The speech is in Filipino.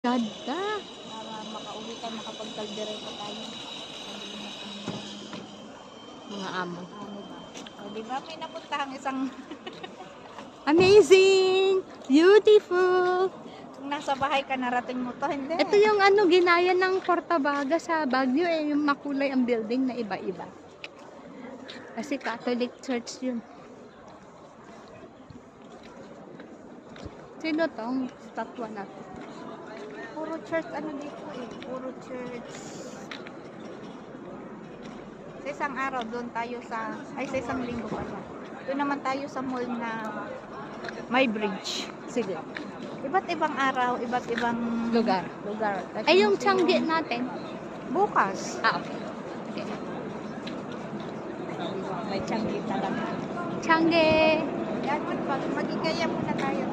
Ganda. para makauwi ka, makapagkaldereta tayo. Mga amo. Ano ba? O, di ba may napuntahang isang Amazing! Beautiful! kung nasa bahay ka narating mo to, hindi. Ito yung ano, ginaya ng Portabaga sa Baguio eh. Yung makulay ang building na iba-iba. Kasi Catholic Church yun. Sino tong statwa na to? Puro church ano dito eh. Puro church. Sa isang araw doon tayo sa isang linggo pala. Doon naman tayo sa mall na may bridge. Sige. Iba't ibang araw, iba't ibang Lugar. lugar. Ay, yung Changi natin. Bukas. Ah, okay. Okay. May Changi talaga. Changi! Yan, magigaya muna tayo.